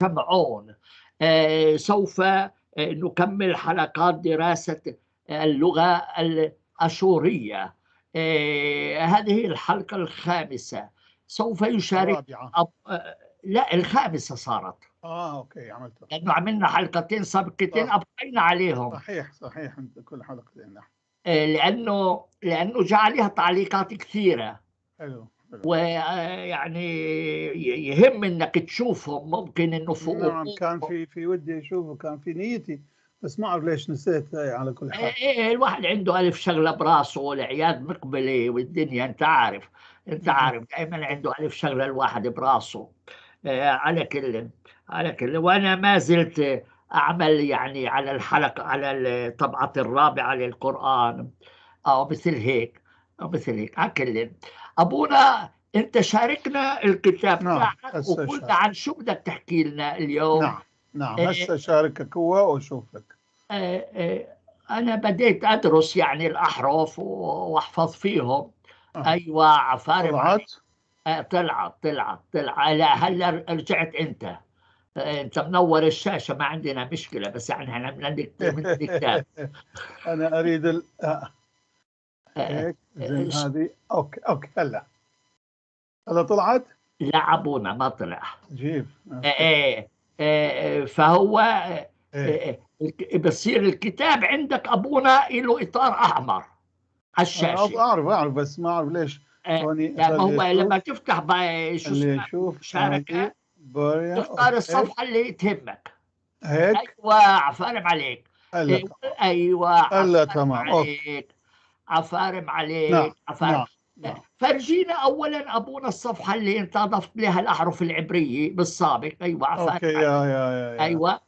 سمعون. سوف نكمل حلقات دراسة اللغة الأشورية. هذه الحلقة الخامسة. سوف يشارك الرابعة. لا، الخامسة صارت. اوكي، عملتها. لأنه عملنا حلقتين سابقتين أبقينا عليهم. صحيح انت كل حلقتين. نعم. لأنه جاء عليها تعليقات كثيرة. حلو. ويعني يهم انك تشوفهم. ممكن انه فوق. نعم، كان في ودي اشوفه، كان في نيتي، بس ما اعرف ليش نسيت. على كل حال الواحد عنده ألف شغلة براسه، والعياد مقبلة والدنيا، انت عارف دائما عنده ألف شغلة الواحد براسه. على كل وانا ما زلت اعمل يعني على الحلقة، على الطبعة الرابعة للقرآن، او مثل هيك على كل. ابونا، انت شاركنا الكتاب تاعك وقلنا عن شو بدك تحكي لنا اليوم. نعم هسه شاركك هو واشوف لك. انا بديت ادرس يعني الاحرف واحفظ فيهم. ايوه، عفارم طلعت. طلعت. لا، هلا رجعت انت منور الشاشه، ما عندنا مشكله، بس يعني احنا من الكتاب. انا اريد هيك زين. هذه اوكي هلا طلعت. لا ابونا، ما طلع. جيب. فهو بصير الكتاب عندك ابونا له اطار احمر على الشاشه. اعرف بس ما اعرف ليش. لا، ما هو لما تفتح شو اسمه مشاركه تختار الصفحه اللي تهمك. هيك. ايوه، عفارم عليك. ايوه، تمام. عليك. عفارم عليك. نعم. عفارم. فرجينا اولا ابونا الصفحه اللي انت اضفت لها الاحرف العبريه بالسابق. ايوه، عفارم. اوكي. يا ايوه.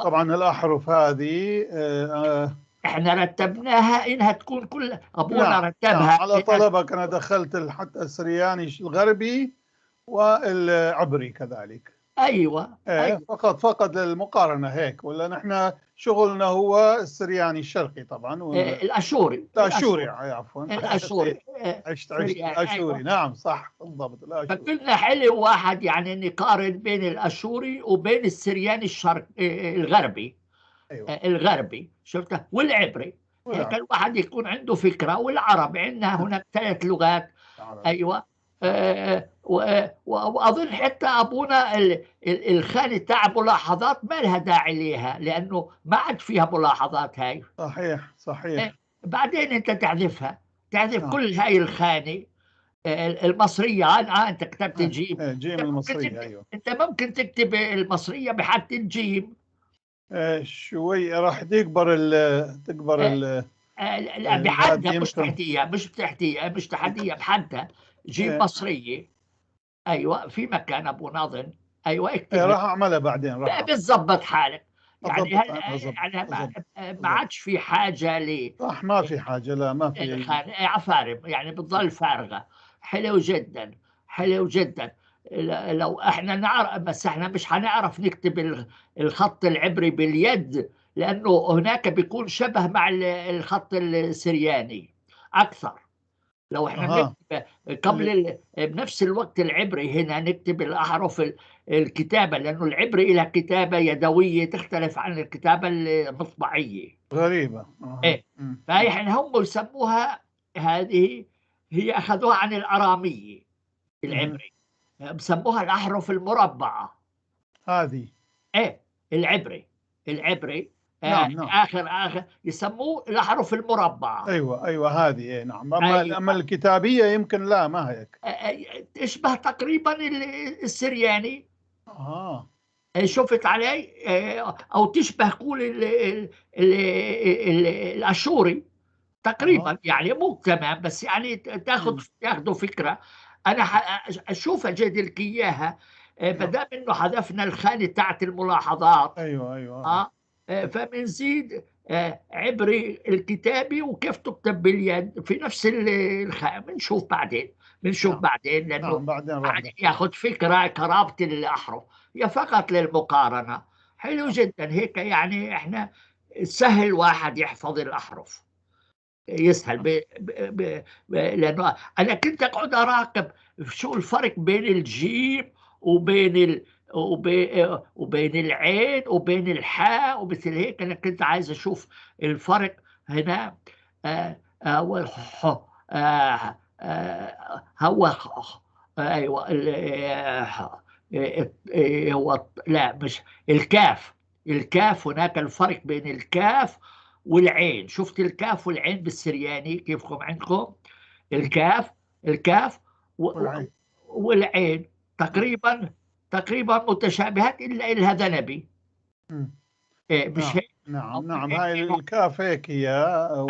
طبعا الاحرف هذه احنا رتبناها انها تكون كل ابونا رتبها. على طلبك انا دخلت حتى السرياني الغربي والعبري كذلك. ايوه. فقط للمقارنه هيك، ولا نحن شغلنا هو السرياني الشرقي طبعا الاشوري. عفوا. الاشوري. عشت الاشوري. نعم صح بالضبط، الاشوري. فكلنا حلو واحد يعني نقارن بين الاشوري وبين السرياني الغربي. الغربي شفته، والعبري. هيك الواحد يكون عنده فكره. والعربي عندنا هناك 3 لغات. ايوه. واظن حتى ابونا الخانه تاع ملاحظات ما لها داعي ليها، لانه ما عاد فيها ملاحظات هاي. صحيح. بعدين انت تحذف كل هاي الخانه المصريه. انت كتبت الجيم. جيم المصريه. ايوه، انت ممكن تكتب المصريه بحد الجيم. شوي راح تكبر لا، بحدها، مش تحتيها بحدها. جيم مصريه. ايوه، في مكان ابو ناظر. ايوه، اكتب. راح اعملها بعدين. بتظبط حالك يعني. ما عادش في حاجه صح، ما في حاجه. لا، ما في عفارم يعني بتظل فارغه. حلو جدا. لو احنا نعرف، بس احنا مش هنعرف نكتب الخط العبري باليد، لانه هناك بيكون شبه مع الخط السرياني اكثر. لو احنا بنكتب قبل بنفس الوقت العبري هنا نكتب الاحرف الكتابه، لانه العبري لها كتابه يدويه تختلف عن الكتابه المطبعيه غريبه. فهي هم يسموها هذه، هي اخذوها عن الاراميه العبري، بسموها الاحرف المربعه هذه. العبري. نعم. اخر يسموه الاحرف المربعه. ايوه هذه. نعم. اما الكتابيه يمكن لا، ما هيك. تشبه تقريبا السرياني. شفت علي؟ او تشبه قول الاشوري تقريبا. يعني مو تمام، بس يعني تاخذوا فكره. انا اشوف اجد لك اياها. ما دام انه حذفنا الخانه تاعت الملاحظات. ايوه. فبنزيد عبري الكتابي وكيف تكتب باليد في نفس الخانه. بنشوف بعدين لانه بعدين ياخذ فكره قرابه الاحرف. هي فقط للمقارنه. حلو جدا هيك. يعني احنا سهل واحد يحفظ الاحرف، يسهل. لانه انا كنت اقعد اراقب شو الفرق بين الجيم وبين وبين العين وبين الحاء ومثل هيك. انا كنت عايز اشوف الفرق هنا. هو هو ايوه هو لا مش الكاف. الكاف هناك الفرق بين الكاف والعين. شفت الكاف والعين بالسرياني كيفكم عندكم؟ الكاف الكاف والعين. والعين تقريبا متشابهات الا إلها ذنبي. مش نعم هيك؟ نعم هاي الكاف هيك هي،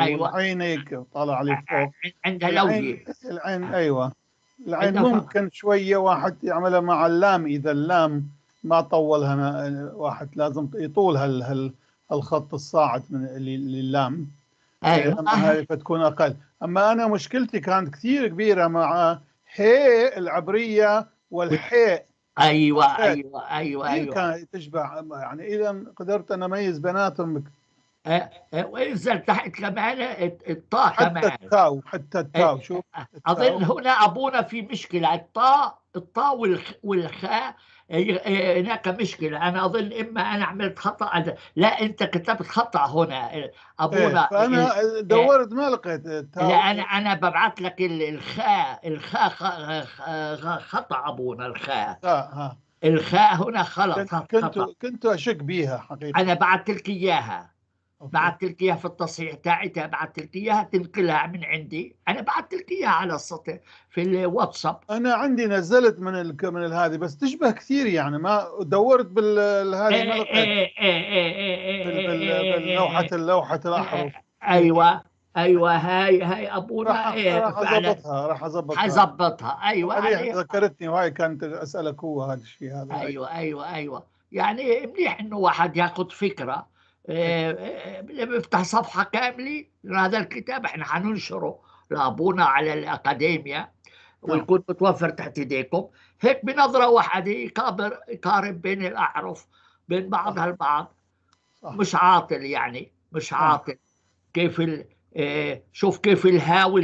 ايوه والعين هيك طالع لفوق. عندها العين لوجه. ايوه، العين عندها ممكن شويه واحد يعملها مع اللام، اذا اللام ما طولها واحد لازم يطولها الخط الصاعد من للام. ايوه اما هذه فتكون اقل. اما انا مشكلتي كانت كثير كبيره مع هي العبريه والحاء. ايوه. كثير كانت تشبه، يعني اذا قدرت ان اميز بيناتهم. وانزل تحت كمان الطاء حتى كمان. التاو، حتى التاو، شوف اظن التاو. هنا ابونا في مشكله. الطاء والخاء هناك مشكله. انا اظن اما انا عملت خطا، لا انت كتبت خطا هنا ايه، ابونا. فانا دورت ما لقيت لا التاو. انا ببعث لك الخاء خطا ابونا. الخاء ها الخاء هنا غلط خطا. كنت اشك بيها حقيقه. انا بعثت لك اياها. اوكي. بعثت لك اياها في التصحيح تاعتها. بعثت لك اياها تنقلها من عندي. انا بعثت لك اياها على السطح في الواتساب. انا عندي نزلت من هذه، بس تشبه كثير يعني. ما دورت هذه ما لقيت باللوحه الاحرف. ايوه هاي ابونا راح فعلا اضبطها. حيظبطها. ايوه مليح عليه. ذكرتني، وهاي كانت اسالك هو هذا الشيء هذا. ايوه يعني منيح انه واحد ياخذ فكره. بيفتح صفحه كامله لهذا الكتاب. احنا حننشره لابونا على الاكاديميا نعم ويكون متوفر تحت ايديكم. هيك بنظره واحده يقارن بين الاحرف بين بعضها البعض. صح. مش عاطل يعني مش نعم عاطل. كيف شوف كيف الهاء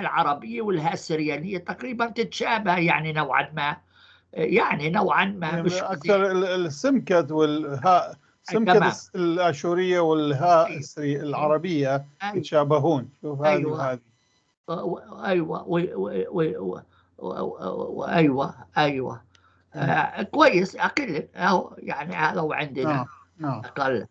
العربيه والهاء السريانيه تقريبا تتشابه يعني نوعا ما. يعني نوعا ما يعني مش اكثر السمكت والهاء، سمكت كمان. الاشوريه والهاء ايوه العربيه ايوه يتشابهون. شوف هذه ايوه وهذه. ايوه ايوه كويس. اقل اهو يعني هذا وعندنا نعم نعم. اقل.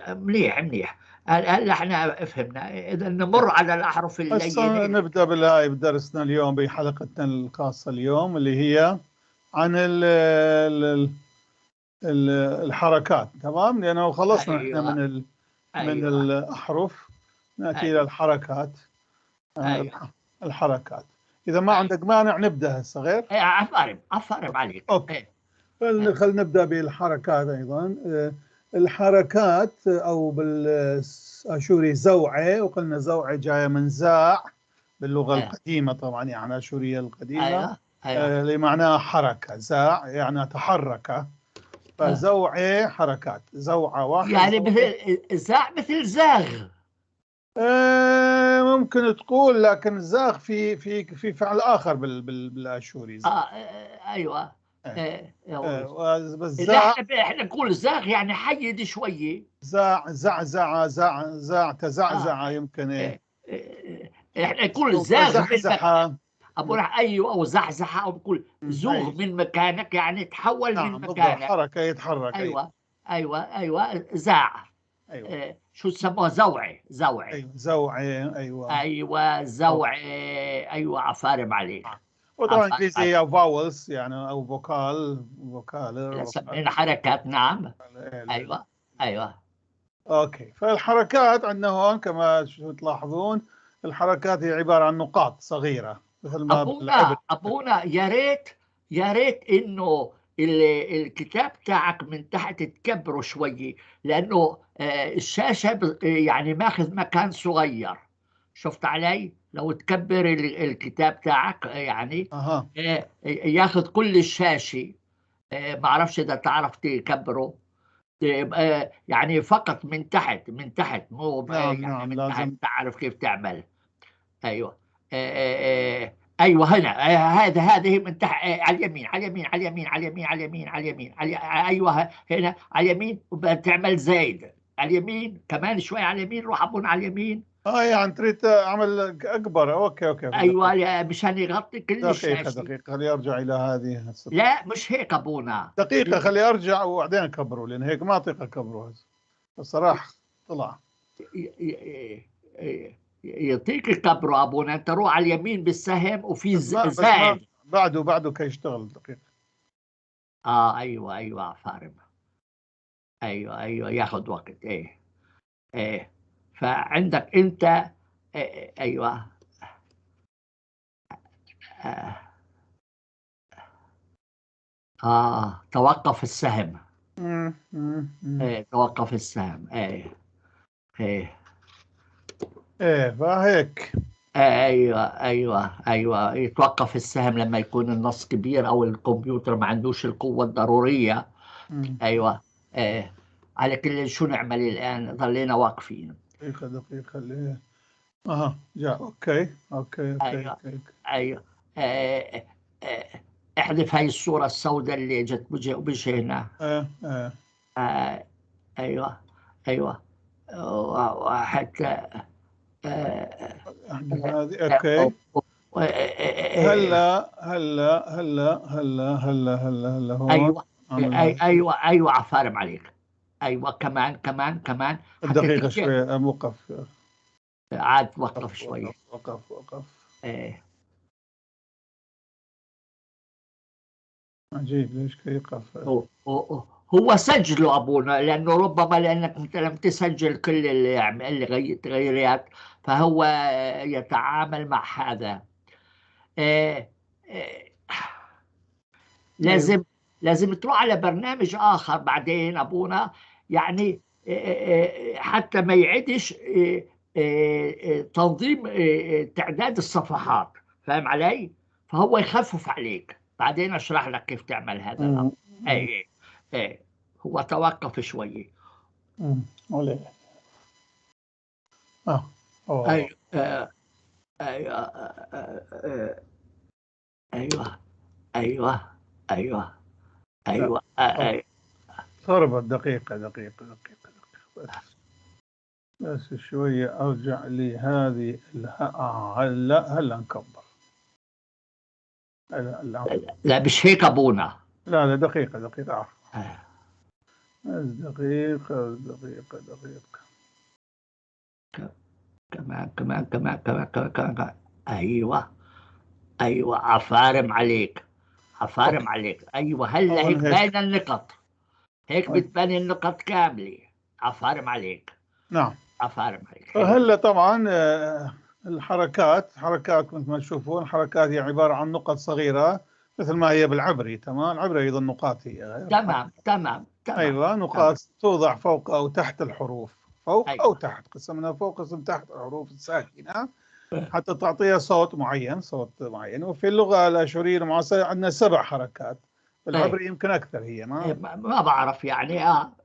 منيح. هلا احنا فهمنا. اذا نمر على الاحرف هسه اللينه. نبدأ بالهاي بدرسنا اليوم بحلقتنا الخاصة اليوم، اللي هي عن الحركات. تمام، لأنه خلصنا احنا ايوه من ايوه الأحرف، نأتي إلى ايوه الحركات. ايوه الحركات. إذا ما ايوه عندك مانع نبدأ هسه غير. عفارم عليك. أوكي. خلينا نبدأ بالحركات أيضا. الحركات أو بالآشوري زوعة، وقلنا زوعة جاية من زاع باللغة القديمة طبعا، يعني آشورية القديمة. ايوه اللي معناها حركة. زاع يعني تحرك، فزوعة حركات. زوعة واحد يعني زوعة. مثل زاغ. ممكن تقول، لكن زاغ في فعل آخر بالآشوري. ايوه بس اللي زاع. احنا نقول زاغ يعني حيد شويه. زعزع اه تزعزع يمكن. آه، احنا نقول زاغ من تزحزح. ابو ايوه او زحزحه. او بقول زوغ أي. من مكانك يعني تحول من نعم بالضبط، مكانك. حركة يتحرك. أي. ايوه زاع. أيوة شو سموها؟ زوعي. أيوة زوعي. أيوة. ايوه زوعي. ايوه عفارم عليك. وطبعا عفارم إنجليزي عليك. هي فاولز يعني، أو فوكال. سمينا حركات. نعم ايوه أوكي. فالحركات عندنا هون كما تلاحظون، الحركات هي عبارة عن نقاط صغيرة مثل ما بالعبر. ابونا يا ريت انه الكتاب تاعك من تحت تكبره شوي. لانه الشاشه يعني ماخذ مكان صغير. شفت علي؟ لو تكبر الكتاب تاعك يعني أها. ياخذ كل الشاشه. ما اعرفش اذا تعرف تكبره. يعني فقط من تحت مو نعم يعني نعم من تحت. لازم. تعرف كيف تعمل. ايوه ايوه هنا هذه من تحت على اليمين على اليمين على اليمين على اليمين على اليمين على اليمين ايوه هنا على اليمين وبتعمل زايد على اليمين كمان شوي على اليمين روح ابون على اليمين. يعني تريد اعمل اكبر. اوكي ايوه مشان يغطي كل الشاشه. دقيقة خلي ارجع الى هذه لا مش هيك ابونا. دقيقة خلي ارجع وبعدين اكبره، لان هيك ما اطيق اكبره الصراحة. طلع يعطيك كبره ابونا. انت روح على اليمين بالسهم وفي زائد بعده كيشتغل دقيقة. ايوه فارم. ايوه ياخذ وقت. ايه فعندك انت ايوه توقف السهم. توقف السهم. ايه فهيك. ايوه يتوقف السهم لما يكون النص كبير او الكمبيوتر ما عندوش القوة الضرورية. ايوه على كل شو نعمل الان؟ ظلينا واقفين. دقيقة اللي جاء. اوكي ايوه احذف هاي الصورة السوداء اللي جت بجه هنا. ايوه وحتى هذه. اوكي هلا هون. ايوه عفارم عليك. ايوه كمان دقيقة شوي موقف. عاد وقف شوي. وقف. عجيب ليش يوقف. هو سجله ابونا، لانه ربما لانك انت لم تسجل كل التغييرات، فهو يتعامل مع هذا. لازم تروح على برنامج اخر بعدين ابونا، يعني حتى ما يعدش تنظيم تعداد الصفحات. فاهم علي؟ فهو يخفف عليك. بعدين اشرح لك كيف تعمل هذا الامر. هو توقف شوي. ايوه صربت. دقيقة بس شوية ارجع لي هذه. هلا نكبر. لا مش هيك ابونا. لا دقيقة دقيقة. كمان. ايوه عفارم عليك. ايوه هلا هيك باين النقط. هيك بتبان النقط كاملة. عفارم عليك. نعم عفارم عليك. هلا طبعا الحركات مثل ما تشوفون، حركات هي عبارة عن نقط صغيرة مثل ما هي بالعبري. تمام. العبري أيضا نقاط هي. تمام. أيوة نقاط توضع فوق أو تحت الحروف. فوق أيوة. أو تحت. قسمنا فوق قسم تحت الحروف الساكنة حتى تعطيها صوت معين. وفي اللغة الآشورية المعاصرة عندنا 7 حركات. بالعبري يمكن أكثر. هي ما بعرف يعني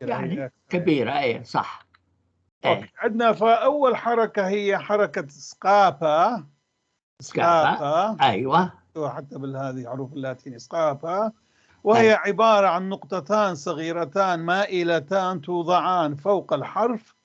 يعني كبيرة. صح. عندنا فأول حركة هي حركة سقافة. أيوة. حتى بالهذه حروف اللاتينية سقافة، وهي عبارة عن نقطتان صغيرتان مائلتان توضعان فوق الحرف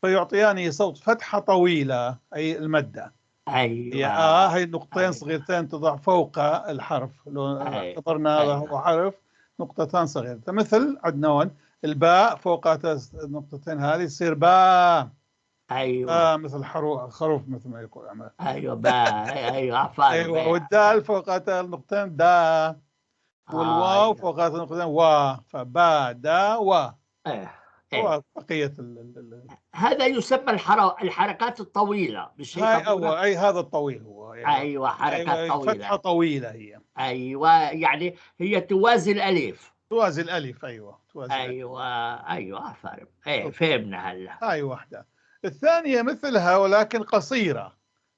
فيعطيان صوت فتحة طويلة، أي المدة. أيوة. هي نقطتين صغيرتين تضع فوق الحرف. لو اعتبرنا هذا هو حرف، نقطتان صغيرتان. مثل عندنا الباء فوق النقطتين هذه يصير باء. ايوه مثل خروف مثل ما يقول. ايوه باء. ايوه والدال فوق النقطتين دا. والواو فوق النقطتين وا. فبا دا وا. وبقية هذا يسمى الحركات الطويلة. مش هيك؟ أي هذا الطويل هو. أيوة حركات طويلة. فتحة طويلة هي. أيوة يعني هي توازي الألف. أيوة توازي أيوة فاهم. فهمنا هلا. هاي واحدة. الثانية مثلها ولكن قصيرة.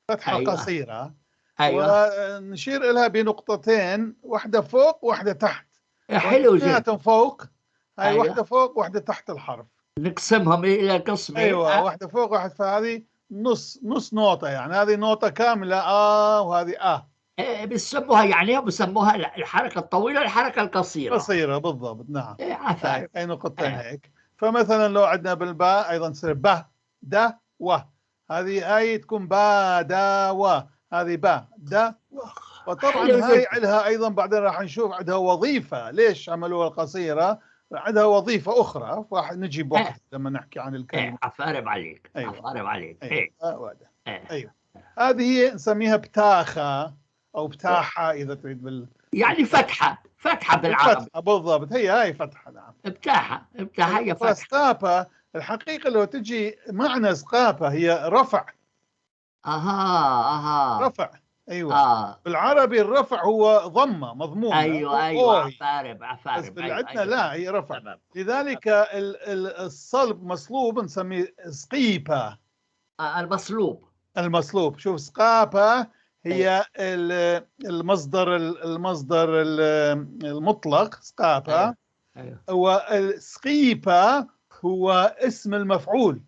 فتحة قصيرة. ونشير لها بنقطتين، واحدة فوق واحدة تحت. حلو جدا. فوق. هاي واحدة فوق واحدة تحت الحرف. نقسمهم إلى قسمين. أيوة واحدة فوق واحدة. فهذه نص نوطة، يعني هذه نوطة كاملة وهذه بيسموها يعني بيسموها الحركة الطويلة الحركة القصيرة. قصيرة بالضبط، نعم. عفارف. أي نقطتين هيك. فمثلا لو عندنا بالباء أيضا تصير ب د و، هذه هاي تكون با دا و، هذه با دا و. فطبعا حلو هاي جدا. عندها أيضا بعدين راح نشوف عندها وظيفة، ليش عملوها القصيرة؟ عندها وظيفة أخرى راح نجي بوقت لما نحكي عن الكلمة. عفارف عليك. أيوة. عفارف عليك. أيوة. أيوة. هذه هي نسميها بتاخة أو بتاحة إذا تريد يعني فتحة بالعربي. فتحة بالضبط، هاي فتحة، نعم. فتحة هي فتحة. سقافة الحقيقة لو تجي معنى سقافة هي رفع. رفع، أيوة. بالعربي الرفع هو ضمة مضمومة. أيوة. عفارف. بس عندنا لا، هي رفع. لذلك الصلب مصلوب نسميه سقيبة. المصلوب. شوف سقافة هي المصدر المطلق سقافة. والسقيبة هو اسم المفعول.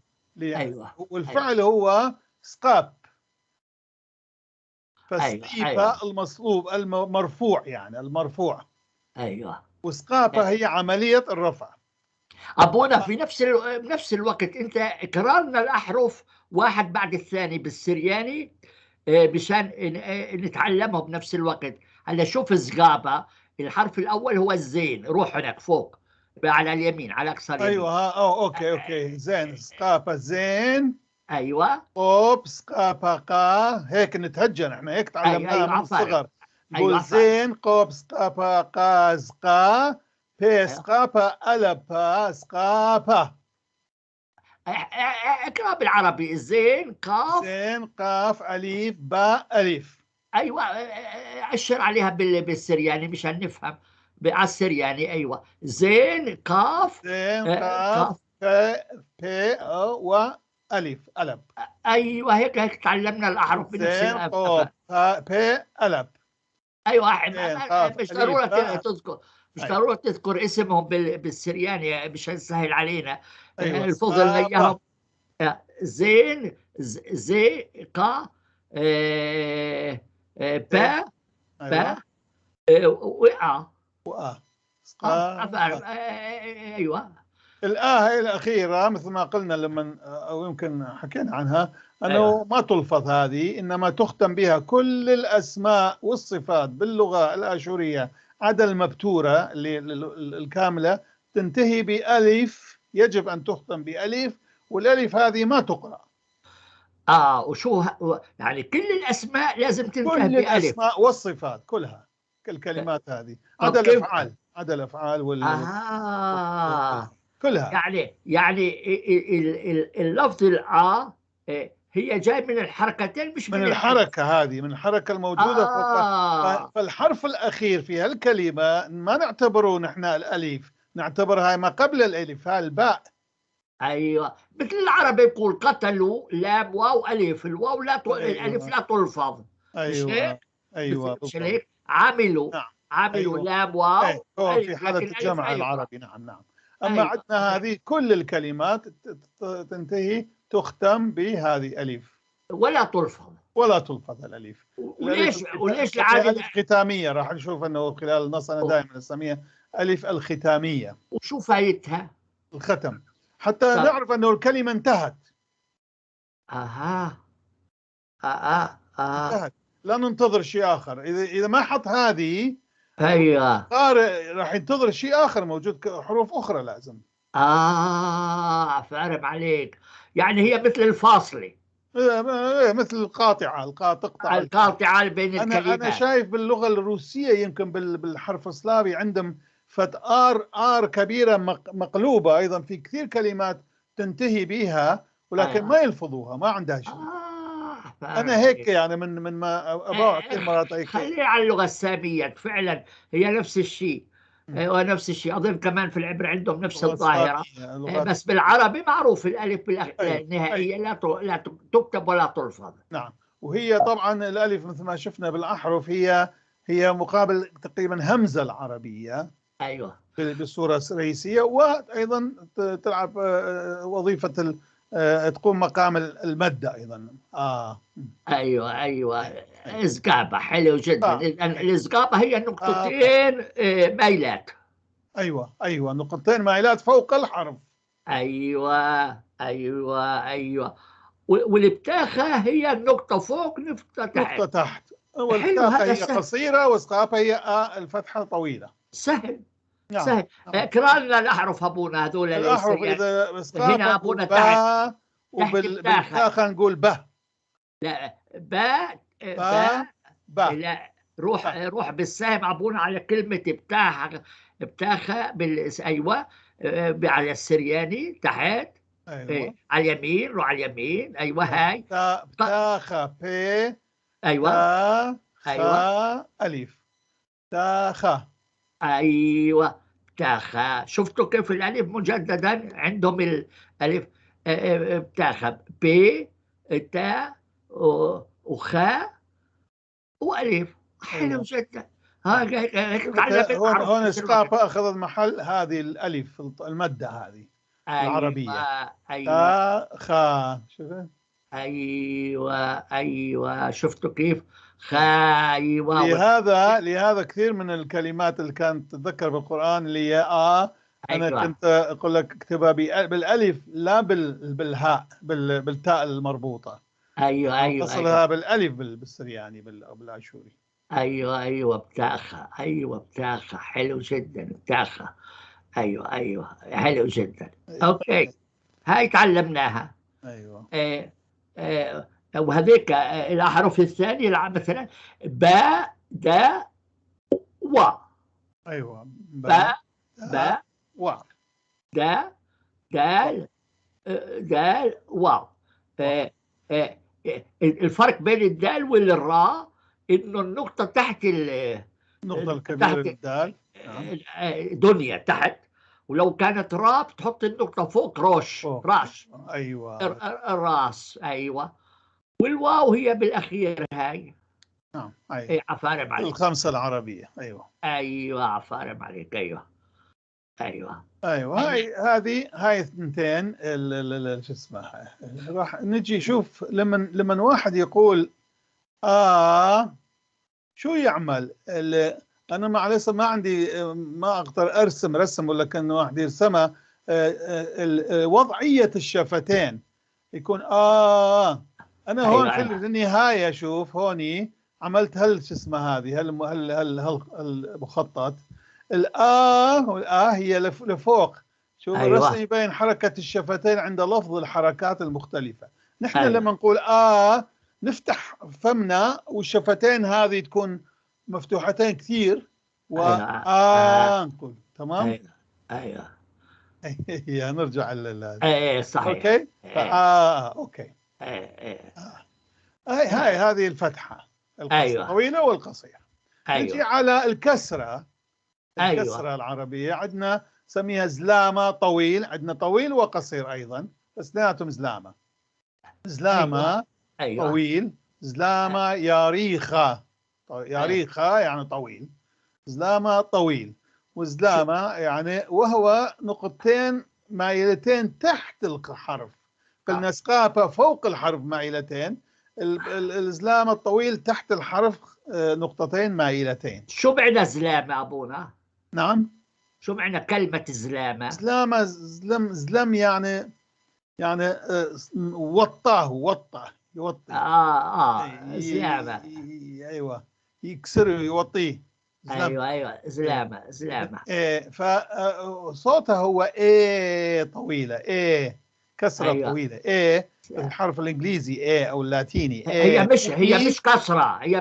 والفعل هو سقاب. فسقيبة المصلوب المرفوع، يعني المرفوع. وسقافة هي عملية الرفع. أبونا في نفس الوقت أنت كررنا الأحرف واحد بعد الثاني بالسرياني مشان نتعلمه بنفس الوقت. هلا شوف سقابة، الحرف الأول هو الزين، روح هناك فوق على اليمين، على أقصى اليمين. أيوة. أوكي. زين. سقافة زين. أيوة. قوب سقافة قا، هيك نتهجن احنا، هيك تعلمناها من الصغر. نقول زين قوب سقافة قا زقا بي سقافة ألب سقافة. اقرأ بالعربي. زين قاف. زين قاف أليف باء ألف. أيوة. أشر عليها بالسرياني مشان نفهم على السرياني. أيوة. زين قاف. زين قاف بي وألف ألب. أيوة. هيك تعلمنا الأحرف بنفس زين قاف بي ألب. أيوة. مش ضرورة تذكر، مش ضرورة تذكر اسمهم بالسرياني مشان يسهل علينا. الفضل لنا إياهم. زين زي قا با وقع. ايوه. هي الأخيرة مثل ما قلنا لما أو يمكن حكينا عنها أنه ما تلفظ هذه، إنما تختم بها كل الأسماء والصفات باللغة الآشورية عدا المبتورة الكاملة تنتهي بألف، يجب أن تختم بألف، والألف هذه ما تقرأ. وشو يعني كل الأسماء لازم تنتهي كل بألف. الأسماء والصفات كلها، الكلمات هذه عدا الأفعال. كلها. يعني اللفظ الآ هي جاي من الحركتين، مش من الحركة هذه، من الحركة الموجودة فالحرف الأخير في هالكلمة ما نعتبره نحن الألف، نعتبرها ما قبل الألف، الباء. أيوة. مثل العربي يقول قتلوا لام واو ألف، الواو لا الألف لا تلفظ. أيوة. مش هيك؟ عملوا. نعم. عملوا لام واو في حالة الجمع العربي. نعم. أما عندنا هذه كل الكلمات تنتهي تختم بهذه ألف ولا تلفظ الألف. وليش العادة ألف ختامية؟ راح نشوف أنه خلال النص أنا دائما نسميها ألف الختامية. وشو فايدتها؟ الختم، حتى نعرف أنه الكلمة انتهت. انتهت، لا ننتظر شيء آخر. إذا ما حط هذه قارئ راح ينتظر شيء آخر موجود، حروف أخرى لازم. فاهم عليك. يعني هي مثل الفاصلة، مثل القاطعة القاطعة بين الكلمات. أنا شايف باللغة الروسية يمكن بالحرف السلافي عندهم آر كبيرة مقلوبة أيضا في كثير كلمات تنتهي بها، ولكن ما يلفظوها، ما عندها شيء. أنا هيك يعني من ما أبغى كثير مرات هيك. خلينا على اللغة السامية، فعلا هي نفس الشيء. ونفس الشيء أظن كمان في العبر عندهم نفس الظاهرة. بس بالعربي معروف الألف النهائية لا تكتب ولا تلفظ. نعم. وهي طبعا الألف مثل ما شفنا بالأحرف هي مقابل تقريبا همزة العربية. أيوة. بالصورة الرئيسية، وأيضا تلعب وظيفة تقوم مقام المادة أيضا. ايوه إزقابة، حلو جدا. إذن الإزقابة هي نقطتين ميلات. أيوة نقطتين مائلات فوق الحرف. أيوة. والابتاخة هي النقطة فوق نقطة تحت. والبتاخة هي قصيرة، وإسقابها هي الفتحة طويلة. سهل. نعم. سهل. اقرأنا الأحرف أبونا هذول. الأحرف إذا إسقابها هنا أبونا تحت، وبالبتاخة نقول ب. لا، ب. لا، روح بالسهم أبونا على كلمة ابتاخة أيوة، على السرياني تحت. أيوة. على اليمين، روح على اليمين. أيوة. هاي بتاخة بي. أيوة. أيوة. ألف. بتاخة. أيوة. بتاخة. شفتوا كيف الألف مجددا عندهم الألف؟ بتاخة ب، تا، وخاء، وألف. حلو جدا. هون إسقاطها أخذ محل هذه الألف، المادة هذه العربية. أيوة. خا. شوفوا. أيوة. شفتوا كيف؟ أيوة. لهذا كثير من الكلمات اللي كانت تتذكر بالقرآن اللي هي أنا كنت أقول لك اكتبها بالألف لا بالهاء، بالتاء المربوطة. أيوة. تصلها بالألف بالسرياني بالعاشوري. أيوة. بتاخة. حلو جدا. بتاخة. أيوة. حلو جدا. أوكي. هاي تعلمناها. أيوة. وهذيك الأحرف الثانية مثلا باء، داء، و. أيوة. باء، و. داء، دال، واو. الفرق بين الدال والراء إنه النقطة تحت النقطة الكبيرة للدال دنيا تحت، ولو كانت راء بتحط النقطة فوق راس. أيوة. الراس. أيوة. والواو هي بالأخير. هاي. نعم. عفارم عليك. الخمسة العربية. أيوة. عفارم عليك. أيوة. هاي الثنتين شو اسمها. راح نجي شوف لما واحد يقول شو يعمل. انا معلش ما عندي، ما اقدر ارسم رسم، ولا كان واحد يرسمها. وضعية الشفتين يكون انا هون في النهاية شوف هوني عملت شو اسمها هذه المخطط. والآ هي لفوق. شوف الرسم يبين حركة الشفتين عند لفظ الحركات المختلفة. نحن لما نقول نفتح فمنا والشفتين هذه تكون مفتوحتين كثير نقول تمام. أيوة. نرجع صحيح. اوكي. اوكي. هذه الفتحة الطويلة والقصيرة. نجي على الكسرة. الكسرة العربية عندنا سميها زلامة طويل. عندنا طويل وقصير أيضا، بس اثنيناتهم زلامة. طويل. زلامة ياريخة. ياريخة يعني طويل. زلامة طويل. وزلامة يعني وهو نقطتين مائلتين تحت الحرف. قلنا اسقاطها فوق الحرف مائلتين. الزلامة الطويل تحت الحرف نقطتين مائلتين. شو معنى زلامة أبونا؟ نعم. شو معنى كلمة زلامة؟ زلم يعني وطى يوطي. زلامة. ايوه. يكسر يوطيه. ايوه. زلامة. فصوتها هو طويلة. كسرة طويلة. الحرف الانجليزي او اللاتيني. هي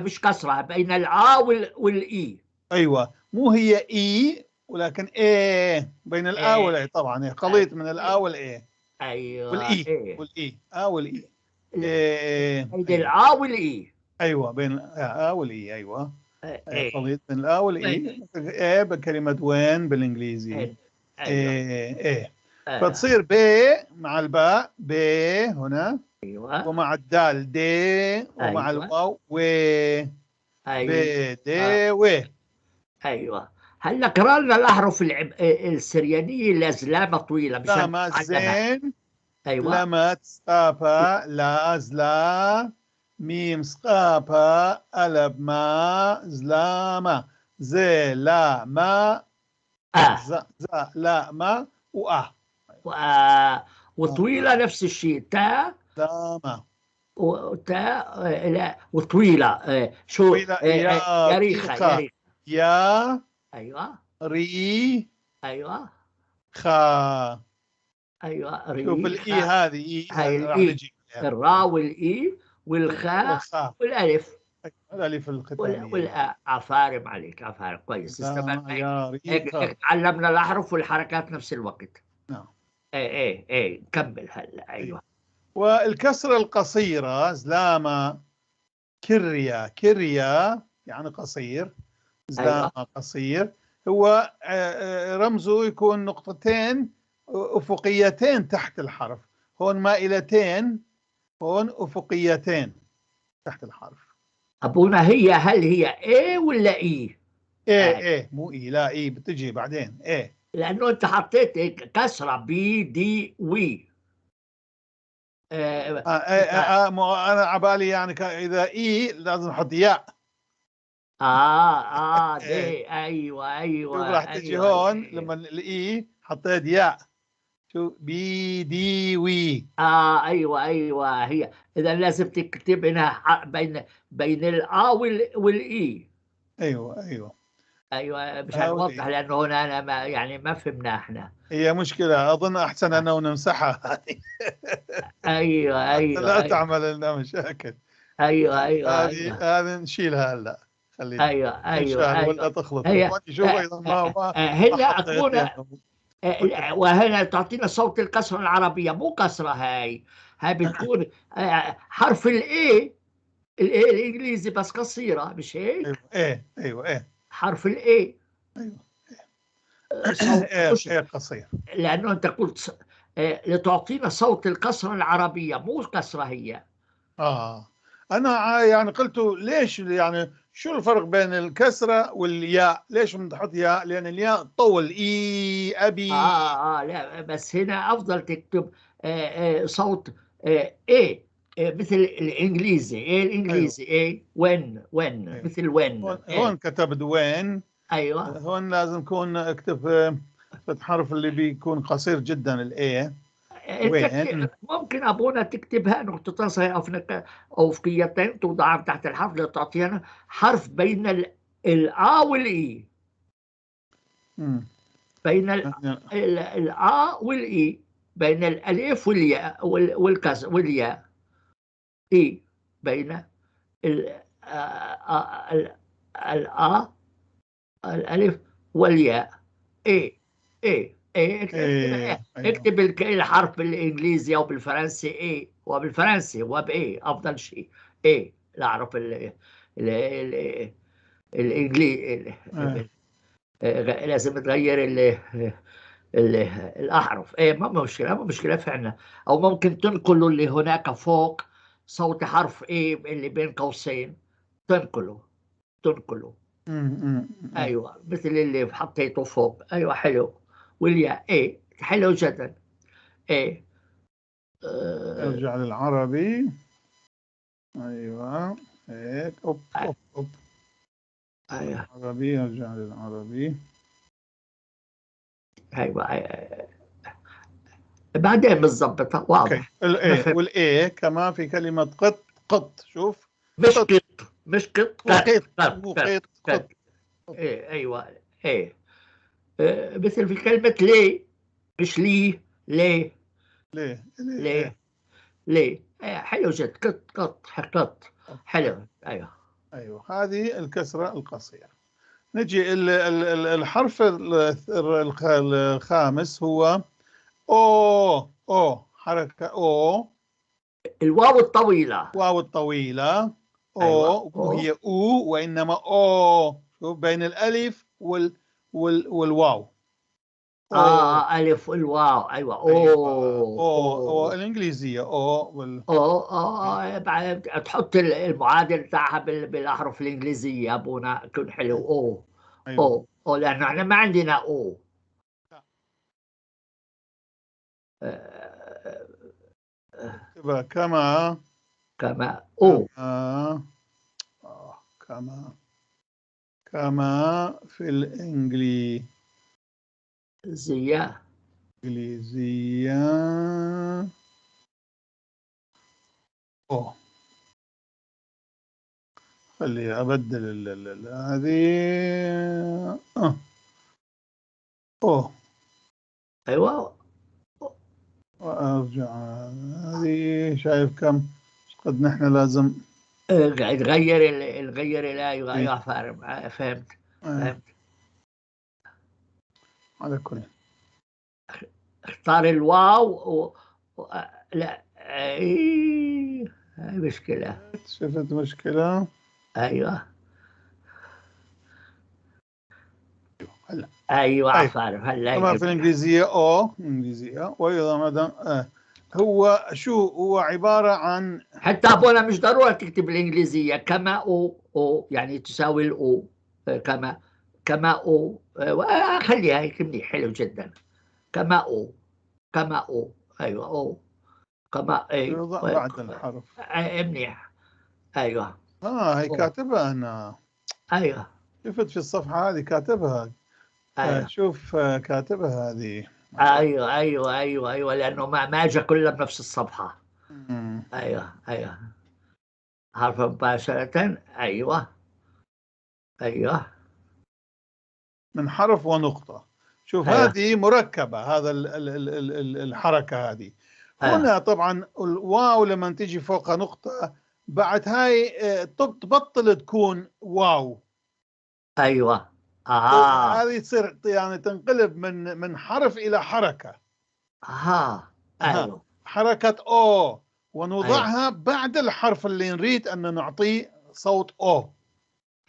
مش كسرة بين والاي. ايوه. مو هي ولكن بين الآ والإي. طبعا هي خليط من الآ والإي. ايوه. والإي والإي. بين الآ والإي. ايوه. بين الآ والإي. ايوه. خليط بين الآ والإي. بكلمة وين بالانجليزي. فتصير ب مع الباء هنا. ومع الدال دي. ومع الواو و. ايوه. هلا قرأنا الأحرف السريانية لزلامة طويلة. زلامة زين ايوه لمت سقابة لا زلا ميم سقابة ألب ما زلامة زي لا ما ز لا ما وأه وطويله نفس الشيء، تا زلامة لا وطويله شو طويلة يا يريخه ريخة يريخه. يا ايوه ري ايوه خا. ايوه شوف الإي ريخه. هذه إي هاي راح الاي، نجي عليها. الراء والاي والخاء والخاء والالف الألف الختامية. عفارم عليك، عفارم كويس، استفدنا زلامة يا هيك ريخة. تعلمنا الاحرف والحركات نفس الوقت. نعم. ايه كمل هلا. أي. ايوه والكسرة القصيرة زلامة كريا كريا يعني قصير، زلامة ايوه قصير. هو رمزه يكون نقطتين أفقيتين تحت الحرف، هون مائلتين، هون أفقيتين تحت الحرف. ابونا، هل هي ايه ولا اي؟ إيه آه. إيه مو إيه، لا إيه بتجي بعدين إيه. لانه انت حطيت هيك كسره بي دي وي. أنا عبالي يعني إذا إيه لازم أحط ياء. إيه دي ايوه شوف راح تجي هون لما إيه. الإي حطيت ياء، شو بي دي وي. ايوه هي اذا لازم تكتب هنا بين الا والاي. ايوه ايوه. ايوه مشان هاولي نوضح، لانه هنا انا ما فهمنا احنا. هي مشكلة، اظن احسن انه نمسحها هذه حتى لا ايوه تعمل لنا مشاكل. ايوه ايوه هذه ايوه هذه نشيلها هلا، خلينا ايوه انشال ولا ايوه تخلط هي اخواني. شوف ايضا ما هنا حطيت اكون يعني فكرة. وهنا تعطينا صوت الكسرة العربية، مو كسرة هاي بتكون حرف الاي، الاي الانجليزي بس قصيرة، مش ايوه هيك؟ ايه ايوه ايه حرف الاي ايوه صوت ايه مش، ايه قصير. لانه انت قلت لتعطينا صوت الكسرة العربية، مو كسرة هي. انا يعني قلت ليش يعني شو الفرق بين الكسرة والياء؟ ليش بنحط ياء؟ لان الياء طول اي ابي. لا بس هنا افضل تكتب صوت ايه، مثل الانجليزي، ايه ايوه الانجليزي ايه وين ايوه. مثل وين هون ايه. كتبت وين، ايوه هون لازم يكون اكتب الحرف اللي بيكون قصير جدا الاي. انت وين. ممكن ابونا تكتبها نقطتين صحيحه افقيتين توضعها تحت الحرف لتعطينا حرف بين الا والاي، مم. بين الا والاي، بين الالف والياء والياء اي، بين ال الآ الألف والياء. إيه اكتب ايه ايوه اكتب الحرف بالإنجليزي أو بالفرنسي إيه، وبالفرنسي وبإيه أفضل شيء. إيه لا أعرف الإنجليزي. ايه. لازم تغير ال- الأحرف. إيه ما مشكلة فعلا. أو ممكن تنقلوا اللي هناك فوق صوت حرف إيه اللي بين قوسين، تنقله. مم. ايوه مثل اللي حطيته فوق، ايوه حلو. والياء ايه حلو جدا. ايه آه ارجع للعربي. ايوه هيك اوب آه، اوب اوب. ايوه العربي ارجع للعربي. ايوه بعدين بنظبطها اوكي واضح. انا الايه، فهمت. والايه كمان في كلمة قط. قط شوف. مش قط قط، مش قط، مو قط مو قط قط قط. قط. ايه ايوه ايه مثل في كلمة ليه، مش ليه، ليه ليه ليه ايه. ليه ليه حلو جد، قط حلو. ايوه ايوه هذه الكسرة القصيرة. نجي الحرف الخامس هو او حركة او. الواو الطويلة. واو الطويلة ايوه او مو هي او وانما او. شوف بين الالف والواو. او ألف الواو، أيوة ايوه او أوه الانجليزية او بعد تحط المعادل بتاعها بالأحرف الإنجليزية يا أبونا، يكون حلو. ايوه لأنه إحنا ما عندنا أو. آه، كتبها كما او كما في الإنجليزية أو خلي أبدل هذه أو ايوه وأرجع هذه. شايف كم قد نحن لازم تغير الآية. أيوة فهمت. على كل. اختار الواو لا هاي مشكلة. شفت مشكلة؟ ايوه هلا ايوه عفارف هلا كما في الإنجليزية أو إنجليزية. وأيضا ماذا هو عبارة عن حتى أبونا مش ضروري تكتب الإنجليزية كما أو يعني تساوي الأو كما أو خليها هيك منيح حلو جدا. كما أو أيوة أو كما يوضع بعد الحرف منيح. أيوة هي كاتبها أنا. أيوة شفت في الصفحة هذه كاتبها. أيوة شوف كاتبها هذه. أيوة لأنه ما أجى كلها بنفس الصفحة. أيوة حرف مباشرة. أيوة من حرف ونقطة. شوف هذه مركبة. هذا الحركة هذه هنا طبعا الواو لما تيجي فوق نقطة بعد هاي تبطل تكون واو. أيوة هذه تصير يعني تنقلب من حرف إلى حركة. أيوة حركة أو ونوضعها بعد الحرف اللي نريد أن نعطيه صوت أو.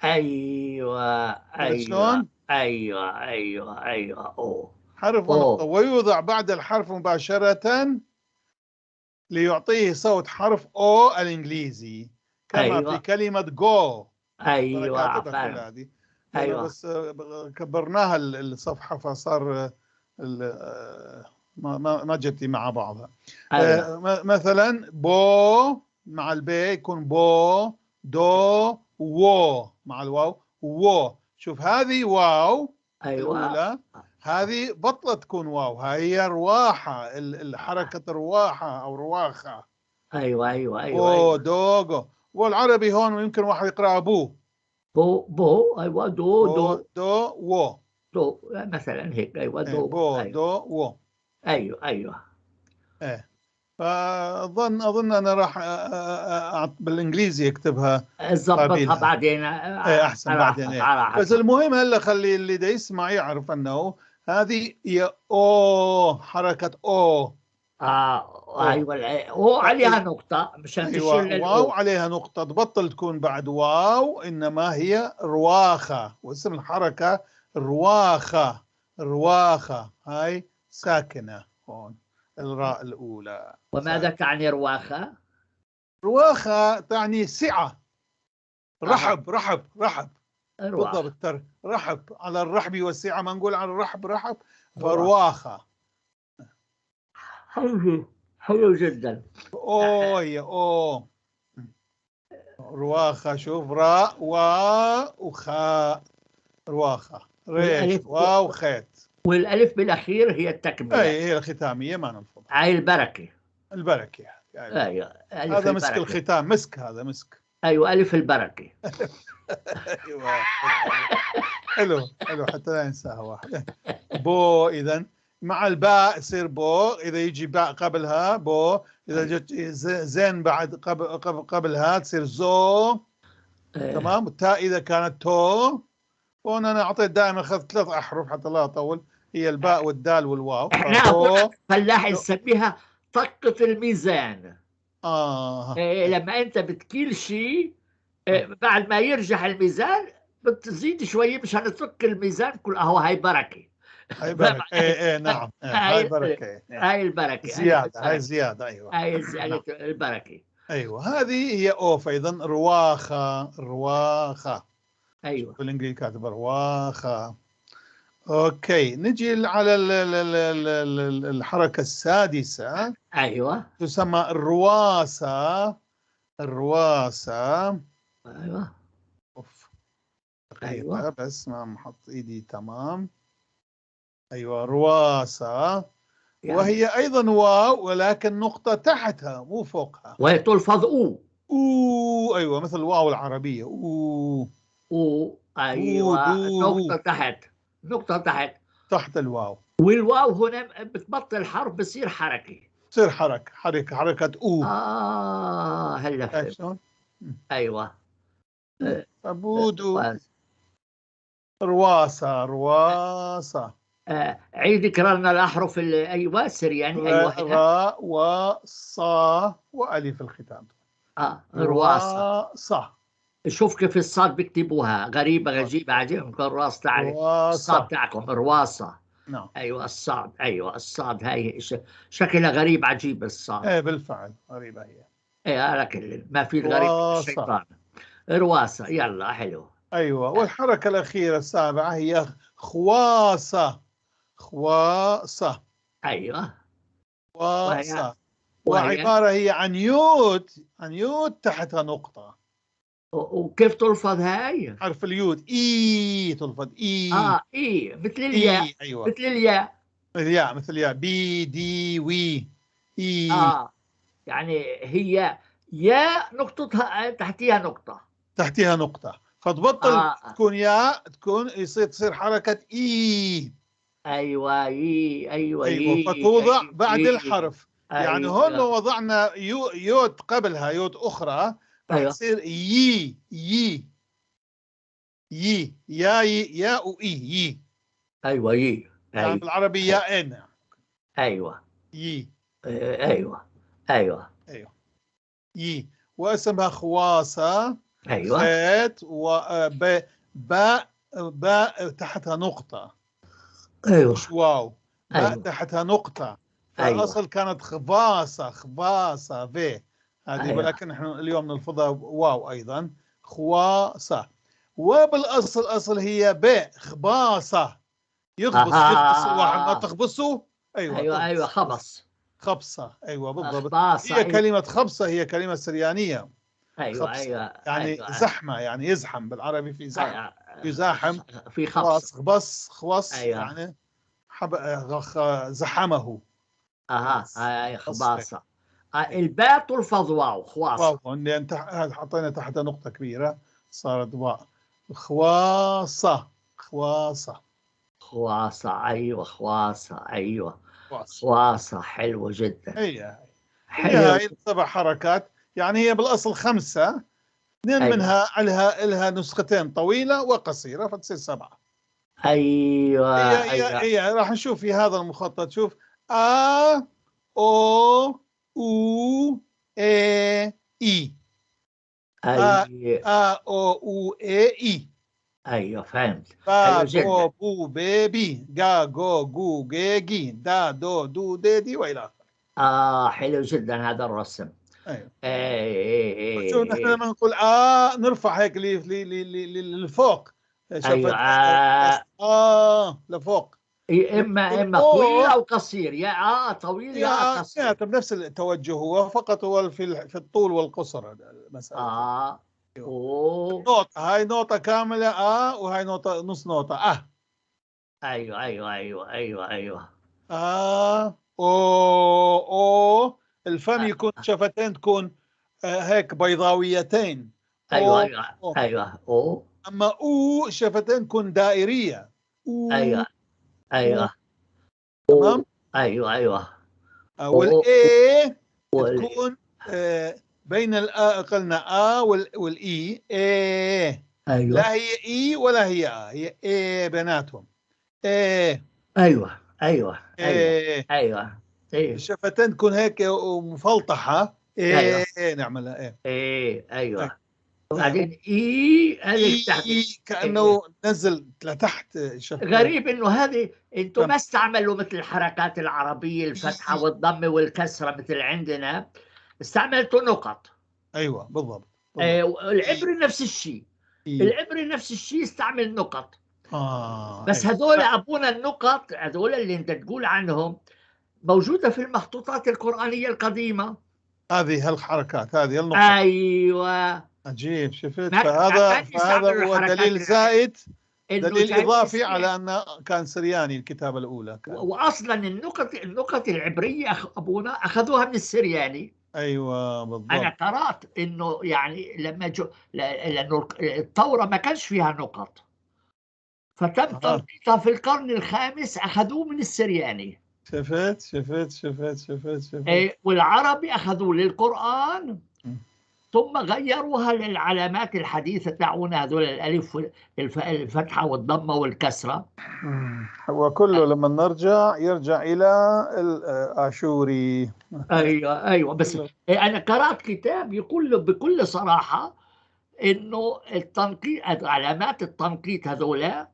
أيوة شلون؟ أيوة أو حرف ونقطة ويوضع بعد الحرف مباشرة ليعطيه صوت حرف أو الإنجليزي كما في كلمة جو. أيوة كاتبها هذه. أيوة بس كبرناها الصفحة فصار ما جت مع بعضها. مثلا بو مع البي يكون بو دو وو مع الواو وو. شوف هذه واو الأولى. هذه بطلت تكون واو. هي رواحة. الحركة رواحة أو رواخة. أيوة دوغو. والعربي هون يمكن واحد يقرأ بو أيوة دو وو مثلا هيك. أيوة دو دو وو. أيوة فأظن أنا راح بالإنجليزي أكتبها أظبطها بعدين أحسن بعدين. بس المهم هلا خلي اللي دا يسمع يعرف أنه هذه هي أو حركة أو. أيوة أو عليها نقطة مشان تشيل واو عليها نقطة تبطل تكون بعد واو إنما هي رواخة. واسم الحركة رواخة. هاي ساكنة هون الراء الأولى. وماذا تعني رواخة؟ رواخة تعني سعة. رحب بالضبط. رحب على الرحب والسعة. ما نقول على الرحب فرواخة. حلو جدا. أو رواخة. شوف راء وخاء رواخة. ريش واو خيت. والألف بالأخير هي التكملة. هي الختامية ما نلفظ. هاي البركة. أيوة. هذا مسك الختام. هذا مسك. أيوة ألف البركة. أيوة حلو حتى لا ننساها واحد. بو إذن مع الباء يصير بو. إذا يجي باء قبلها بو. إذا جت زين بعد قبلها تصير زو. تمام. التاء إذا كانت تو. وأنا أعطيت دائما أخذت 3 أحرف حتى لا أطول. هي الباء والدال والواو. احنا فلاح نسميها طقة الميزان. لما أنت بتكيل شيء بعد ما يرجع الميزان بتزيد شوية مشان تطق الميزان. كل هاي بركة. نعم. هاي بركة. هاي البركة زيادة. هاي زيادة. أيوة هاي زيادة البركة. أيوة هذه هي أوف. أيضا رواخة. أيوة بالإنجليزي كاتب رواخة. اوكي، نجي على الحركة السادسة. ايوه تسمى الرواسة. الرواسة. ايوه اوف، ايوه دقيقة بس ما محط ايدي تمام. ايوه، رواسة. يعني وهي ايضا واو ولكن نقطة تحتها مو فوقها. وهي تلفظ اوه، ايوه، مثل الواو العربية. اوه. او اوه ايوه، دو. نقطة تحت، نقطة تحت. تحت الواو. والواو هنا بتبطل حرف، بصير حركة. تصير حركة اوه. هلا شايف فهمت. شلون؟ ايوه آه، عبودو. آه، رواسة. رواسة. عيد اقرا لنا الأحرف أيوه سرياني. أيوه هنا راء وصا وألف الختام. رواسة. رواسة. شوف كيف الصاد بيكتبوها، غريبة غريبة عجيبة. الراس تاع الصاد رواسة. تاعكم رواسة. نعم. أيوه الصاد، أيوه الصاد هاي شكلها غريب عجيب الصاد. ايه بالفعل غريبة هي. ايه على كل ما في الغريب من رواسة. الشيطان. رواسة، يلا حلو. أيوة، والحركة الأخيرة السابعة هي خواسة. خواسة. ايوه وهي خواسة. وهي وعبارة هي عن يود. عن يود تحتها نقطة. وكيف تلفظ هاي؟ حرف اليود إي تلفظ إي. ايه مثل الياء. إي أيوة. مثل الياء. مثل ياء. مثل ياء بي دي وي. إي. اه يعني هي ياء نقطتها تحتيها نقطة. تحتها نقطة، فتبطل اه تكون ياء، تكون تصير حركة إي. ايوه ايوه أيوة، فتوضع بعد الحرف. يعني هون ايوه لو وضعنا يود قبلها يود أخرى راح ايوه تصير يي. يي. يي يا يا وإي يي. ايوه يعني ايوه بالعربي ياءين. ايوه يي. ايوه ايوه أيوة. يي. واسمها خواسة. ايوه خيط وب باء. باء تحتها نقطة. ايوه مش واو. باء ايوه تحتها نقطة. ايوه فالأصل كانت خباصة. خباصة في هذه، ايوه ولكن احنا اليوم نلفظها واو أيضا. خواصة. وبالأصل أصل هي باء خباصة. يخبص الواحد، ما اها تخبصه. أيوة ايوه ايوه تخبص. خبص. خبصة. أيوة بالضبط. اخباص هي ايوه كلمة خبصة هي كلمة سريانية. ايوه خبصة ايوه يعني ايوه زحمة، يعني يزحم بالعربي، في زحم. ايوه يزاحم. في خبص. خواص. خبص. خوص ايوه يعني زحمه. خلاص. هاي خلاص. خباصة. الباء تلفظ واو واو، خواصة. لأن حطينا تحتها نقطة كبيرة صارت واو. خواصة. خواصة. خواصة ايوه خواصة ايوه خواصة. خواصة، حلوة جدا. هي حلو. هاي السبع حركات. يعني هي بالأصل خمسة، اثنين ايوه منها لها نسختين طويلة وقصيرة فتصير سبعة. هي ايوه هي ايوه هي راح نشوف في هذا المخطط. شوف آ أو أو إي إي. آ ايوه آ أو أو إي إي. ايوه فهمت. با حلو بو جدا. بو بي بي. جا جو جو جي جي. دا دو دو دي دي وإلى آخره. حلو جدا هذا الرسم. أيوه. ايه شوف نحن ايه لما نقول نرفع هيك لفوق. ايوه شفت لفوق. لما نقول اما طويل أو او قصير، يا طويل يا قصير. بنفس التوجه، هو فقط هو في الطول والقصر مسألة. اه او نقطة، هاي نقطة كاملة وهاي نقطة نص نقطة ايوه ايوه ايوه ايوه ايوه او الفم يكون شفتين تكون هيك بيضاويتين. ايوه او ايوه أو. ايوه او اما شفتين تكون دائرية. او ايوه ايوه تمام. ايوه ايوه او والاي وال- تكون بين قلنا والاي ايوه لا هي اي ولا هي هي اي بيناتهم. اي. ايوه ايوه ايوه اي. ايوه ايه الشفتين تكون هيك ومفلطحة. ايوه نعملها ايه اي. ايوه. وبعدين اي هذه تحت. إيه. كأنه نزل لتحت الشفتين. غريب انه هذه انتم فم. ما استعملوا مثل الحركات العربيه الفتحه والضمه والكسره مثل عندنا، استعملتوا نقط. ايوه بالضبط. بالضبط. العبري نفس الشيء. إي. العبري نفس الشيء استعمل نقط. بس هذول أبونا النقط، هذول اللي أنت تقول عنهم موجودة في المخطوطات القرآنية القديمة. هذه الحركات، هذه النقط. أيوة. عجيب، شفت؟ ما فهذا هو دليل زائد، دليل إضافي على على أنه كان سرياني الكتابة الأولى كان. وأصلا النقط العبرية أبونا أخذوها من السرياني. أيوة بالضبط. أنا قرأت إنه يعني لأنه التوراة ما كانش فيها نقط، فتم تنقيطها في القرن الخامس، أخذوه من السرياني. شفت. والعربي أخذوه للقرآن، ثم غيروها للعلامات الحديثة تاعونا، هذول الألف الفتحة والضمة والكسرة. وكله لما نرجع يرجع إلى الآشوري. أيوة بس أنا قرأت كتاب يقول بكل صراحة إنه التنقيط، علامات التنقيط هذولا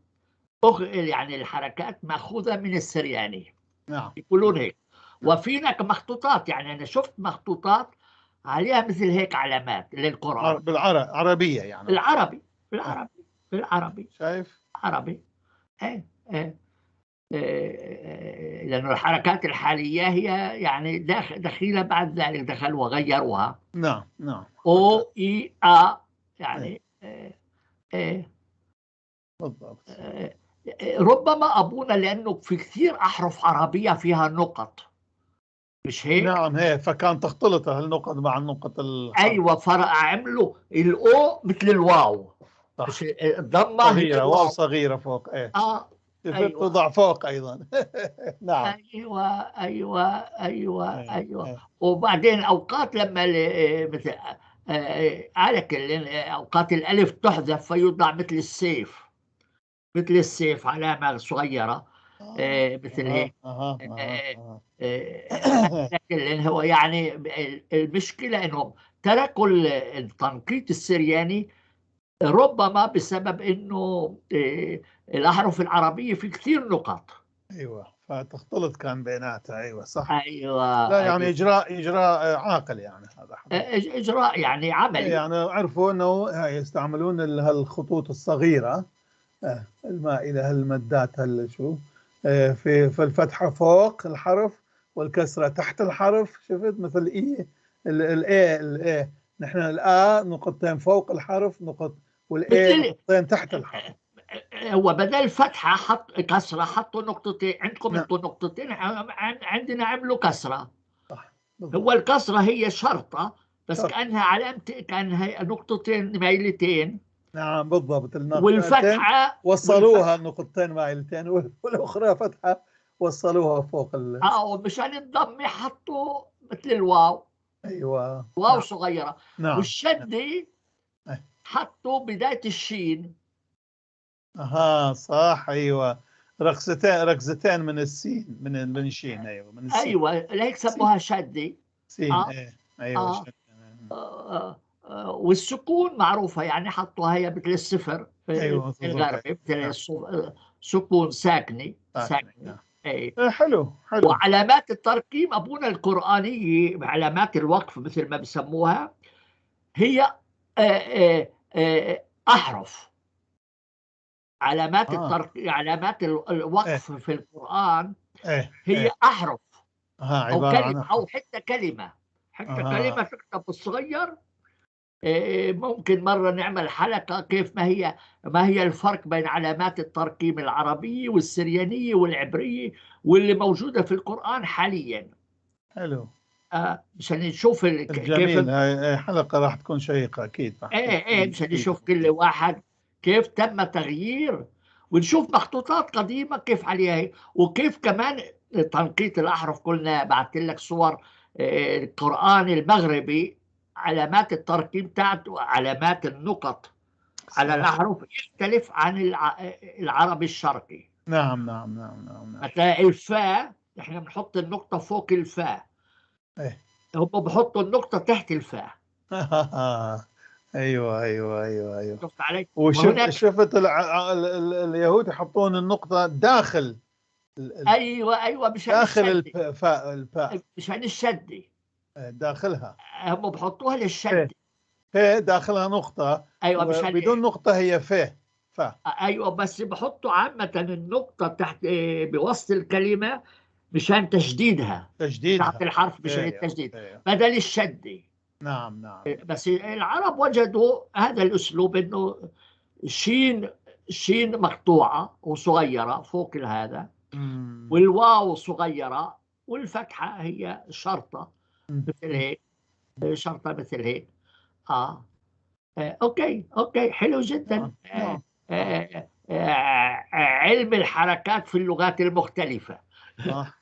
يعني الحركات مأخوذة من السرياني. نعم. يقولون هيك. وفينا مخطوطات، يعني أنا شفت مخطوطات عليها مثل هيك علامات للقرآن عربية يعني. بالعربي. شايف؟ عربي. لأن الحركات الحالية هي يعني دخيلة بعد ذلك دخلوا وغيروها. نعم. أو إي آ يعني بالضبط. ربما أبونا لأنه في كثير أحرف عربية فيها نقط، مش هيك؟ نعم هيك، فكان تختلط هالنقط مع النقط أيوة، فرق عملوا الأو مثل الواو، مش الضمة صغيرة، واو صغيرة فوق. أيوة. توضع فوق أيضا. نعم. أيوة. وبعدين أوقات لما مثل على كل أوقات الألف تحذف فيوضع مثل السيف علامة صغيرة مثل هيك. لكن هو يعني المشكلة إنهم تركوا التنقيط السرياني، ربما بسبب إنه الأحرف العربية في كثير نقط. أيوة، فتختلط كان بيناتها. أيوة صح. أيوة. لا يعني إجراء عاقل يعني، هذا إجراء يعني عملي. يعني عرفوا إنه يستعملون هالخطوط الصغيرة المائلة، هالمدات شو في الفتحة فوق الحرف والكسرة تحت الحرف. شفت مثل الإيه نحن نقطتين فوق الحرف والإيه نقطتين تحت الحرف. هو بدل فتحة حط كسرة، حطوا نقطتين. عندكم نعم. انتم نقطتين، عندنا عملوا كسرة. صح. هو الكسرة هي شرطة، بس كأنها علامة، كأنها نقطتين مايلتين. نعم بالضبط. والفتحة وصلوها النقطتين مايلتين، والأخرى فتحة وصلوها فوق مشان الضم حطوا مثل الواو. أيوة. واو نعم. صغيرة. نعم. والشدة حطوا بداية الشين. صح. أيوة، ركزتين من السين، من الشين. أيوة من السين. أيوة، لهيك سموها شدة. سين. أيوة. شدة. والسكون معروفة، يعني حطوها هي مثل الصفر أيوة الغربي، مثل سكون ساكنة. حلو. وعلامات الترقيم أبونا القرآنية، علامات الوقف مثل ما بسموها، هي أحرف. علامات علامات الوقف في القرآن هي أحرف، أو كلمة، أو حتى كلمة تكتب بالصغير. ممكن مرة نعمل حلقة كيف ما هي الفرق بين علامات الترقيم العربية والسريانية والعبرية واللي موجودة في القرآن حاليا. حلو. مشان نشوف كيف. هاي حلقة راح تكون شيقة أكيد. مشان نشوف كل واحد كيف تم تغيير، ونشوف مخطوطات قديمة كيف عليها، وكيف كمان تنقيط الأحرف. قلنا بعثت لك صور القرآن المغربي، علامات الترقيم تاعته، علامات النقط على الأحرف يختلف عن العربي الشرقي. نعم. مثلا الفاء احنا بنحط النقطة فوق الفاء، هم بحطوا النقطة تحت الفاء. أيوة. شفت علي؟ شفت اليهود يحطون النقطة داخل أيوة مشان داخل الفاء، مشان الشدة داخلها. هم بحطوها للشدة. داخلها نقطة. أيوة، بدون نقطة هي ايوه، بس بحطوا عامة النقطة تحت بوسط الكلمة مشان تشديدها تحت الحرف، مشان التشديد بدل الشد. نعم نعم. بس العرب وجدوا هذا الأسلوب، إنه شين مقطوعة وصغيرة فوق هذا، والواو صغيرة، والفتحة هي شرطة مثل هيك، شرطة مثل هيك. أوكي حلو جدا. علم الحركات في اللغات المختلفة.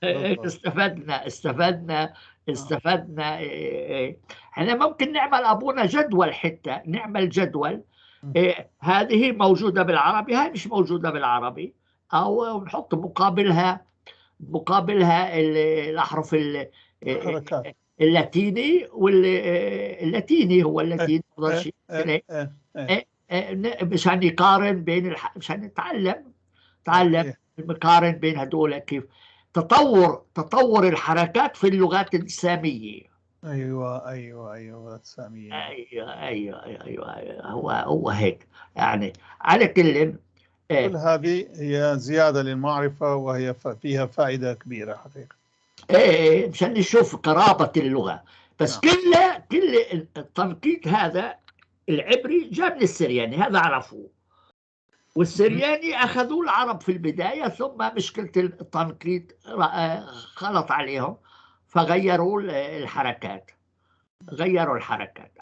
استفدنا. احنا ممكن نعمل أبونا جدول، حتى نعمل جدول. هذه موجودة بالعربي، هاي مش موجودة بالعربي، أو نحط مقابلها الأحرف الحركات اللاتيني، واللاتيني هو اللاتيني أفضل شيء. مشان يقارن بين مشان نتعلم المقارن بين هدول، كيف تطور الحركات في اللغات السامية. ايوه السامية. ايوه هو هيك يعني. على كل هذه هي زيادة للمعرفة، وهي فيها فائدة كبيرة حقيقة. مشان نشوف قرابة اللغة. بس كل التنقيط هذا العبري جاء من السرياني، هذا عرفوه، والسرياني أخذوه العرب في البداية، ثم مشكلة التنقيط خلط عليهم، فغيروا الحركات.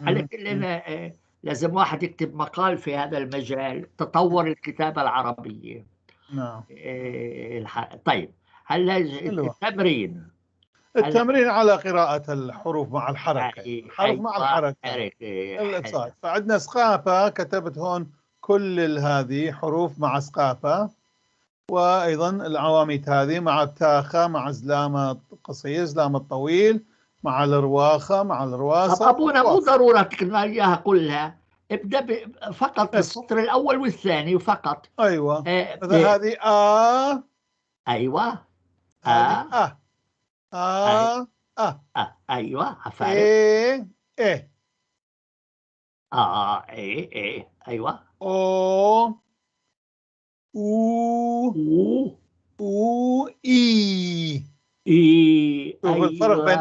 على كل لازم واحد يكتب مقال في هذا المجال، تطور الكتابة العربية. نعم. طيب، هلا التمرين على قراءة الحروف مع الحركة. الحرف مع الحركة، الاتصال. فعندنا سقافة، كتبت هون كل هذه حروف مع سقافة، وأيضا العواميد هذه مع التاخة، مع زلامة قصير، زلامة طويل، مع الرواخة، مع الرواسة. أبونا مو ضرورة تكتب إياها كلها، ابدأ فقط بالسطر الأول والثاني فقط. أيوة. هذه أيوة. هذه أيوه إيه أيوه. أو إي. شوف الفرق بين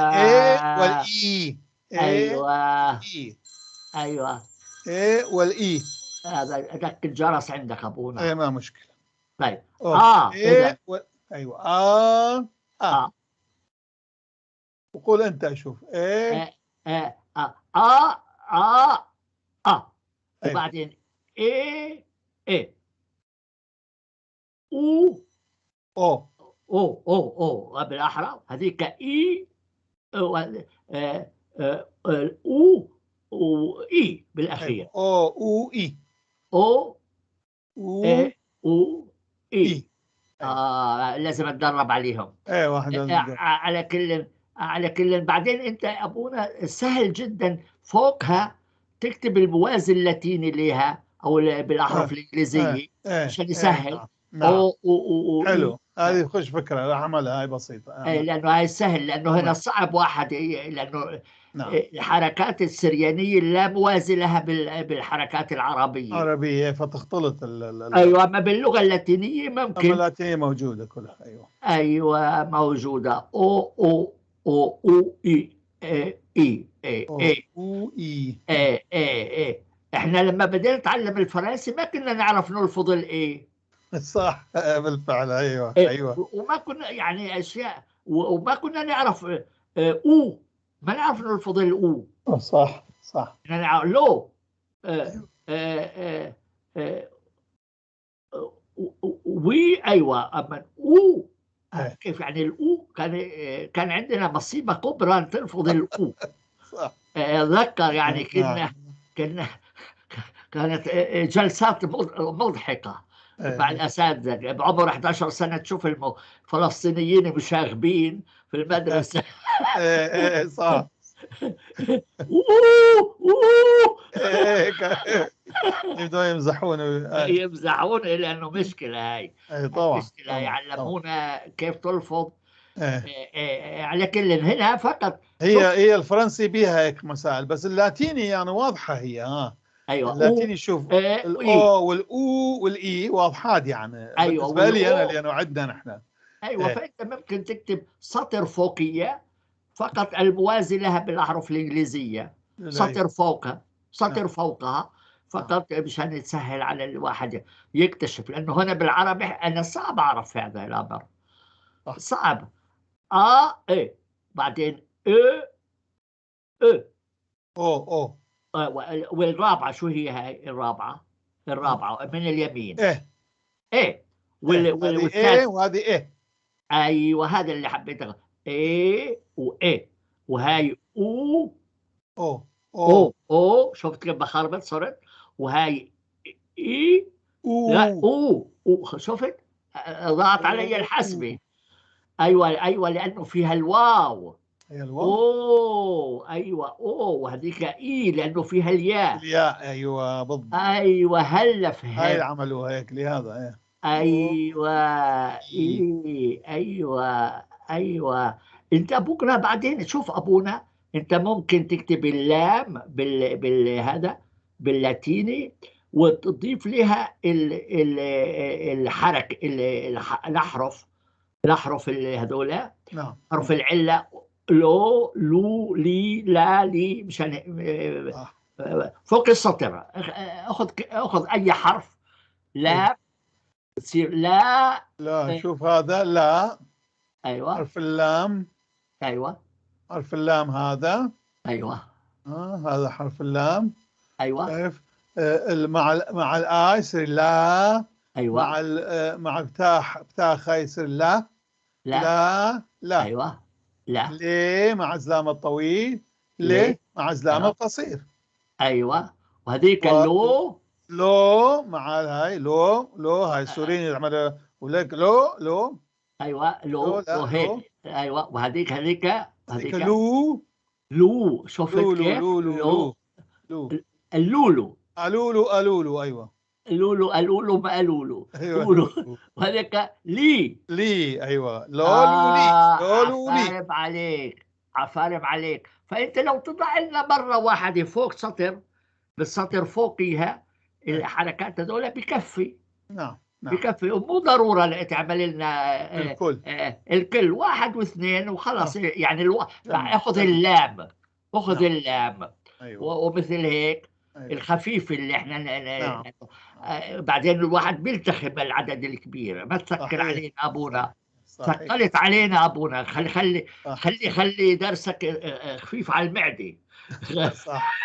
والإي. أيوه إيه والإي. هذا دق الجرس عندك أبونا. إيه، ما مشكلة. طيب. إيه أيوة. وقول أنت، أشوف إيه. وبعدين إيه أو بالأحرى هذيك إي أو وإي بالأخير. أو إي. إي. لازم أتدرب عليهم. واحد على كل بعدين أنت أبونا سهل جدا فوقها تكتب الموازي اللاتيني لها أو بالأحرف الإنجليزية عشان يسهل. نعم. حلو، هذه خوش فكرة، راح أعملها، هاي بسيطة. لأنه هاي سهل، لأنه هنا صعب واحد، لأنه الحركات السريانية لا موازي لها بالحركات العربية، فتختلط أيوة. أما باللغة اللاتينية ممكن. اللاتينية موجودة كلها. أيوة موجودة. أو إي إحنا لما بدينا نتعلم الفرنسي ما كنا نعرف نلفظ الإي. صح، بالفعل. أيوة. وما كنا يعني أشياء، وما كنا نعرف ما نعرف نلفظ الأو. صح. نعرف لو وي. أيوة. أما كيف يعني الأو كان عندنا مصيبة كبرى تلفظ الأو. صح. أتذكر يعني كانت جلسات مضحكة مع الأساتذة بعمر 11 سنة، تشوف الفلسطينيين مشاغبين في المدرسة. صح. يبدأوا يمزحون لأنه مشكلة هاي. طبعا. مشكلة يعلمونا كيف تلفظ. على كل هنا فقط هي الفرنسي بها هيك مسائل، بس اللاتيني يعني واضحة هي. ايوه اللاتيني شوف إيه. الاو والاو والاي واضحات يعني ايوه بالنسبه لي انا والأو. لانه عندنا نحن. ايوه، ايه فانت ممكن تكتب سطر فوقيه فقط الموازي لها بالاحرف الانجليزيه، ايوه سطر فوقها، نعم سطر فوقها نعم فقط، مشان يسهل على الواحد يكتشف، لانه هنا بالعربي انا صعب اعرف هذا الامر، صح. صعب. ايه، بعدين ايه او او والرابعه شو هي هاي الرابعه؟ الرابعه من اليمين ايه ايه، ايه هذه ايه والثالث. وهذه ايه. ايوه، هذا اللي حبيت ايه وايه، وهاي او. او او شفت كيف بخربط صرت؟ وهاي اي. لا، او شفت؟ ضاعت علي او الحسبة. ايوه ايوه، لانه فيها الواو. هي الواو. ايوه، وهذيك اي لانه فيها الياء. الياء ايوه بالضبط. ايوه، هلا هاي اللي فهمت. عملوها هيك لهذا ايه. او ايوه، اي ايوه ايوه. انت بكره بعدين شوف ابونا، انت ممكن تكتب اللام هذا باللاتيني، وتضيف لها الحركه، الاحرف، هذول نعم حرف نعم العله، لو، لو، لي، لا، لي، مشان صح. فوق السطر اخذ اي حرف، ايه لا تصير لا. لا شوف هذا لا. ايوه حرف اللام. ايوه حرف اللام هذا. ايوه هذا حرف اللام. ايوه شايف؟ مع الاي يصير لا. ايوه. مع بتاخ يصير لا. لا. لا لا. ايوه. لا. ليه مع زلام الطويل. ليه ليه. مع زلام ايوه القصير. ايوه. وهذيك اللو. ولو مع هاي لو هاي السوريين يعملوا ولك لو. ايوه، لو لو، لا لو. هيك. ايوه، وهذيك هذيك هذيك لو. لو. شفت لولو كيف؟ لولو لو. لو. لو اللولو. الولو ايوه. اللولو ما قالولو ايوه قولوا. لولو. وهذيك لي. لي ايوه لولو لي لولو لي. عفارم عليك، عفارم عليك. فانت لو تضع لنا مره واحده فوق سطر، بالسطر فوقيها إيه. الحركات هذول بكفي. نعم نعم بكفي، ومو ضروره تعمل لنا الكل. الكل، واحد واثنين وخلص، يعني جميل اخذ جميل. اللام، نعم ايوه ومثل هيك ايوه الخفيف اللي احنا نعم نعم. بعدين الواحد بيلتخم العدد الكبير، ما تسكر صحيح علينا ابونا. صحيح صحيح ثقلت علينا ابونا، صح خلي درسك خفيف على المعده. صح.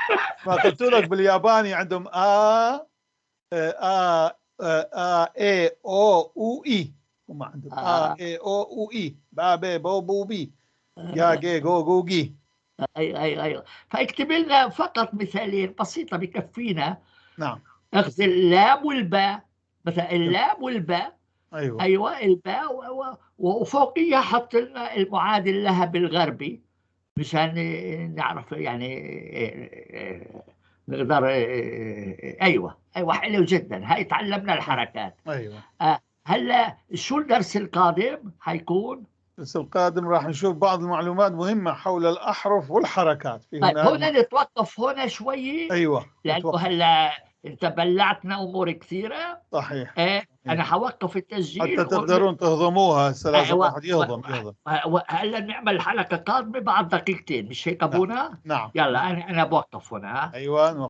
ما قلت لك بالياباني عندهم اي او اي. هم عندهم اي او اي با بي بو بو بي جا جي جو جو جي. ايوه. فاكتب لنا فقط مثالين بسيطه بكفينا. نعم اخذ اللام والباء، مثلا اللام والباء. ايوه ايوه، الباء، وفوقيها حط لنا المعادل لها بالغربي، مشان نعرف يعني نقدر. ايوه حلو جدا، هاي تعلمنا الحركات. ايوه. هلا شو الدرس القادم حيكون؟ الدرس القادم راح نشوف بعض المعلومات مهمة حول الأحرف والحركات في طيب، هناك هنا نتوقف هنا شوي، أيوة لانه نتوقف. هلا انت بلعتنا امور كثيره. صحيح صحيح. انا حوقف التسجيل حتى تقدرون تهضموها، هسه لازم و... واحد يهضم. هلا نعمل حلقه قادمه بعد دقيقتين، مش هيك نعم ابونا؟ نعم يلا، نعم انا بوقف هنا. أيوة.